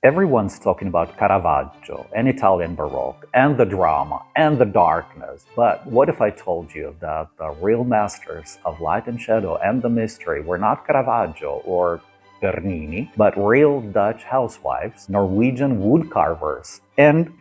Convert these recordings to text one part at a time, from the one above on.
Everyone's talking about Caravaggio and Italian Baroque and the drama and the darkness. But what if I told you that the real masters of light and shadow and the mystery were not Caravaggio or Bernini, but real Dutch housewives, Norwegian woodcarvers, and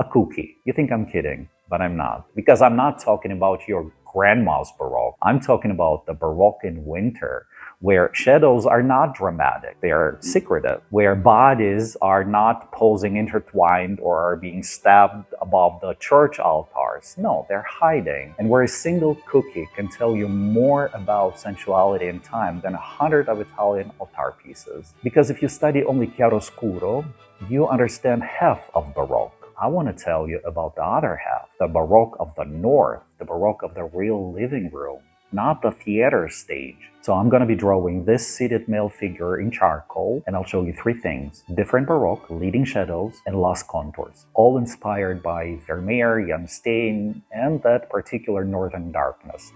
a cookie? You think I'm kidding, but I'm not. Because I'm not talking about your grandma's Baroque. I'm talking about the Baroque in winter, where shadows are not dramatic, they are secretive, where bodies are not posing intertwined or are being stabbed above the church altars. No, they're hiding. And where a single cookie can tell you more about sensuality and time than 100 of Italian altar pieces. Because if you study only chiaroscuro, you understand half of Baroque. I want to tell you about the other half, the Baroque of the North, the Baroque of the real living room, not the theater stage. So I'm going to be drawing this seated male figure in charcoal, and I'll show you three things: different Baroque, leading shadows, and lost contours, all inspired by Vermeer, Jan Steen, and that particular northern darkness.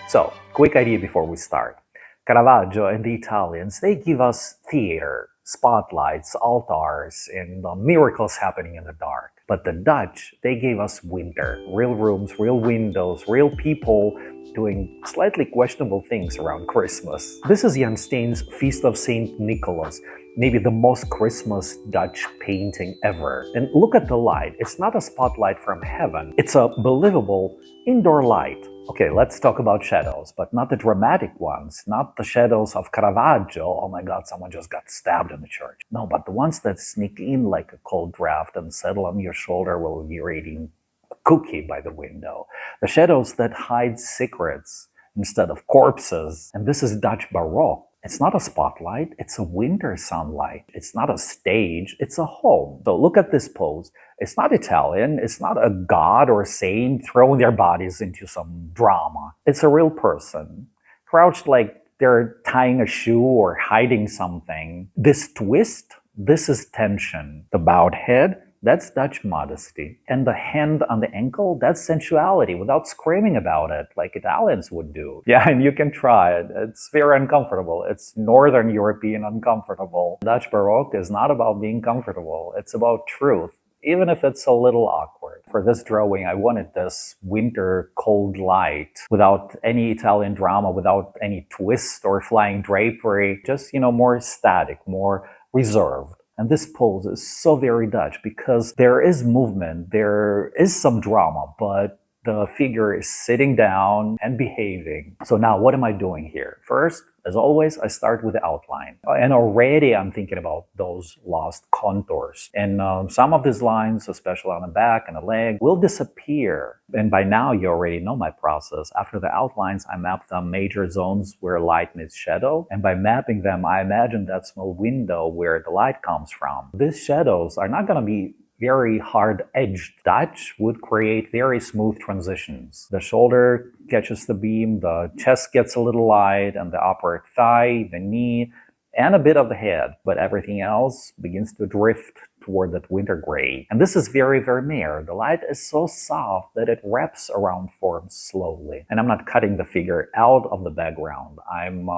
So, quick idea before we start. Caravaggio and the Italians, they give us theater, spotlights, altars, and miracles happening in the dark. But the Dutch, they gave us winter, real rooms, real windows, real people doing slightly questionable things around Christmas. This is Jan Steen's Feast of St. Nicholas, maybe the most Christmas Dutch painting ever. And look at the light. It's not a spotlight from heaven. It's a believable indoor light. Okay, let's talk about shadows, but not the dramatic ones, not the shadows of Caravaggio. Oh my God, someone just got stabbed in the church. No, but the ones that sneak in like a cold draft and settle on your shoulder while you're eating a cookie by the window. The shadows that hide secrets instead of corpses. And this is Dutch Baroque. It's not a spotlight, it's a winter sunlight. It's not a stage, it's a home. So look at this pose. It's not Italian, it's not a god or saint throwing their bodies into some drama. It's a real person, crouched like they're tying a shoe or hiding something. This twist, this is tension. The bowed head, that's Dutch modesty. And the hand on the ankle, that's sensuality without screaming about it like Italians would do. Yeah, and you can try it. It's very uncomfortable. It's Northern European uncomfortable. Dutch Baroque is not about being comfortable. It's about truth, even if it's a little awkward. For this drawing, I wanted this winter cold light without any Italian drama, without any twist or flying drapery, just, more static, more reserved. And this pose is so very Dutch because there is movement, there is some drama, but the figure is sitting down and behaving. So now what am I doing here? First, as always, I start with the outline. And already I'm thinking about those lost contours. And some of these lines, especially on the back and the leg, will disappear. And by now you already know my process. After the outlines, I map the major zones where light meets shadow. And by mapping them, I imagine that small window where the light comes from. These shadows are not going to be very hard-edged. Dutch would create very smooth transitions. The shoulder catches the beam, the chest gets a little light, and the upper thigh, the knee, and a bit of the head. But everything else begins to drift toward that winter gray. And this is very Vermeer. The light is so soft that it wraps around forms slowly. And I'm not cutting the figure out of the background. I'm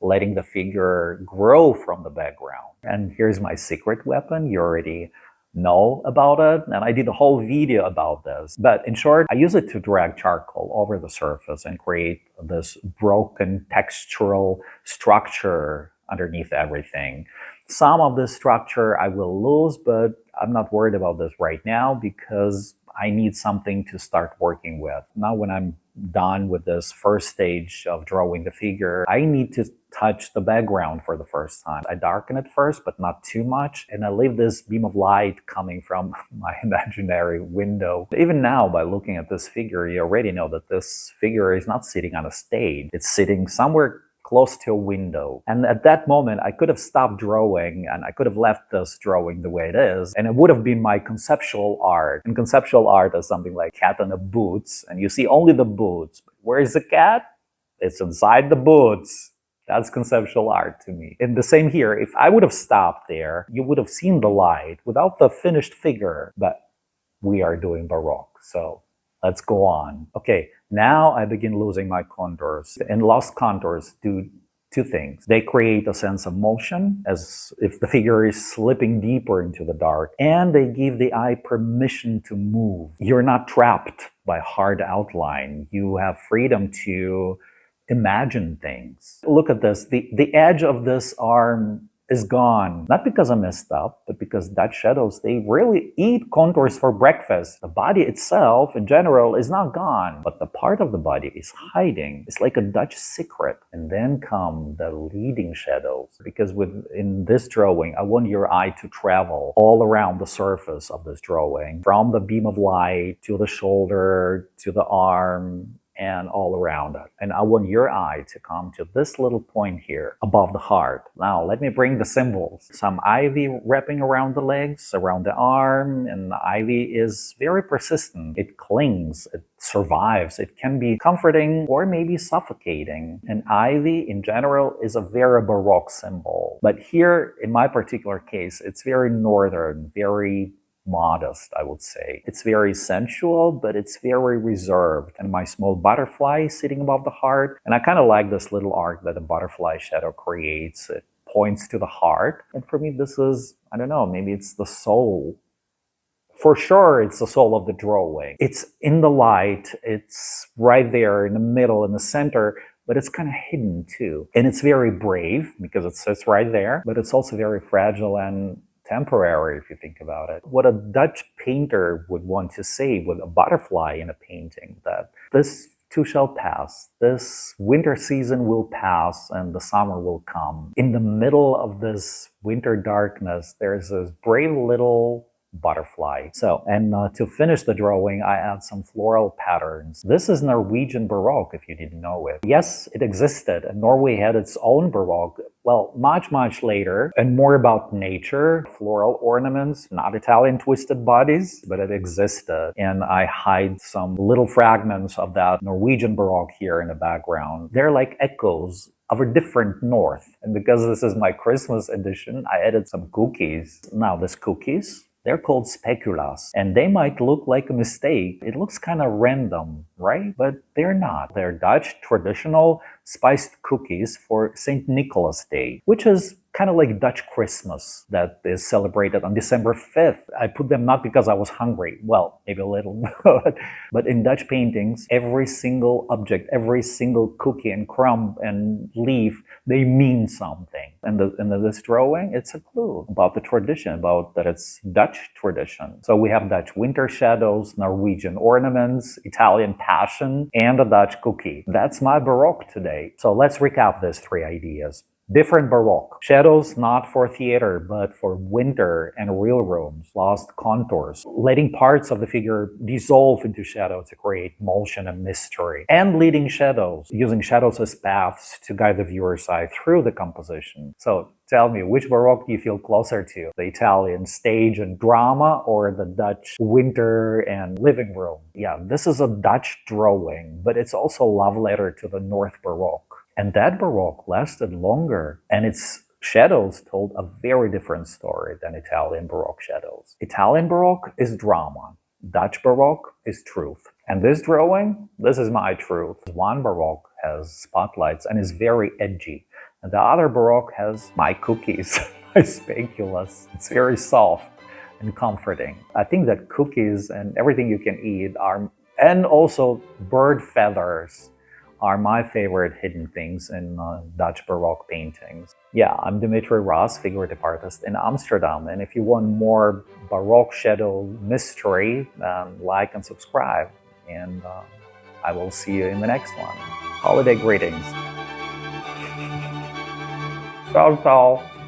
letting the figure grow from the background. And here's my secret weapon. You already know about it, and I did a whole video about this. But in short, I use it to drag charcoal over the surface and create this broken textural structure underneath everything. Some of this structure I will lose, but I'm not worried about this right now because I need something to start working with. Now when I'm done with this first stage of drawing the figure, I need to touch the background for the first time. I darken it first, but not too much, and I leave this beam of light coming from my imaginary window. Even now, by looking at this figure, you already know that this figure is not sitting on a stage. It's sitting somewhere close to a window. And at that moment, I could have stopped drawing and I could have left this drawing the way it is, and it would have been my conceptual art. And conceptual art is something like cat in the boots, and you see only the boots. Where is the cat? It's inside the boots. That's conceptual art to me. And the same here, if I would have stopped there, you would have seen the light without the finished figure. But we are doing Baroque, so let's go on. Okay, Now I begin losing my contours. And lost contours do two things. They create a sense of motion, as if the figure is slipping deeper into the dark, and they give the eye permission to move. You're not trapped by hard outline. You have freedom to imagine things. Look at this. The edge of this arm is gone. Not because I messed up, but because Dutch shadows, they really eat contours for breakfast. The body itself, in general, is not gone, but the part of the body is hiding. It's like a Dutch secret. And then come the leading shadows. Because in this drawing, I want your eye to travel all around the surface of this drawing, from the beam of light to the shoulder, to the arm, and all around it. And I want your eye to come to this little point here above the heart. Now, let me bring the symbols. Some ivy wrapping around the legs, around the arm, and the ivy is very persistent. It clings, it survives. It can be comforting or maybe suffocating. And ivy, in general, is a very Baroque symbol. But here, in my particular case, it's very northern, very modest, I would say. It's very sensual, but it's very reserved. And my small butterfly sitting above the heart. And I kind of like this little arc that the butterfly shadow creates. It points to the heart. And for me, this is, I don't know, maybe it's the soul. For sure, it's the soul of the drawing. It's in the light. It's right there in the middle, in the center, but it's kind of hidden too. And it's very brave because it sits right there, but it's also very fragile and temporary, if you think about it. What a Dutch painter would want to say with a butterfly in a painting, that this too shall pass. This winter season will pass and the summer will come. In the middle of this winter darkness, there's this brave little butterfly. So, and to finish the drawing, I add some floral patterns. This is Norwegian Baroque, if you didn't know it. Yes, it existed, and Norway had its own Baroque, well, much later, and more about nature, floral ornaments, not Italian twisted bodies, but it existed. And I hide some little fragments of that Norwegian Baroque here in the background. They're like echoes of a different north. And because this is my Christmas edition, I added some cookies. Now, these cookies, they're called speculas, and they might look like a mistake. It looks kind of random, right? But they're not. They're Dutch traditional spiced cookies for St. Nicholas Day, which is kind of like Dutch Christmas that is celebrated on December 5th. I put them not because I was hungry. Well, maybe a little, but in Dutch paintings, every single object, every single cookie and crumb and leaf, they mean something. And this drawing, it's a clue about the tradition, about that it's Dutch tradition. So we have Dutch winter shadows, Norwegian ornaments, Italian passion, and a Dutch cookie. That's my Baroque today. So let's recap these three ideas. Different Baroque. Shadows not for theater, but for winter and real rooms. Lost contours. Letting parts of the figure dissolve into shadow to create motion and mystery. And leading shadows. Using shadows as paths to guide the viewer's eye through the composition. So tell me, which Baroque do you feel closer to? The Italian stage and drama, or the Dutch winter and living room? Yeah, this is a Dutch drawing, but it's also a love letter to the North Baroque. And that Baroque lasted longer, and its shadows told a very different story than Italian Baroque shadows. Italian Baroque is drama. Dutch Baroque is truth. And this drawing, this is my truth. One Baroque has spotlights and is very edgy. And the other Baroque has my cookies, my speculas. It's very soft and comforting. I think that cookies and everything you can eat are, and also bird feathers, are my favorite hidden things in Dutch Baroque paintings. Yeah, I'm Dimitri Ross, figurative artist in Amsterdam. And if you want more Baroque shadow mystery, like and subscribe. And I will see you in the next one. Holiday greetings. Ciao, ciao.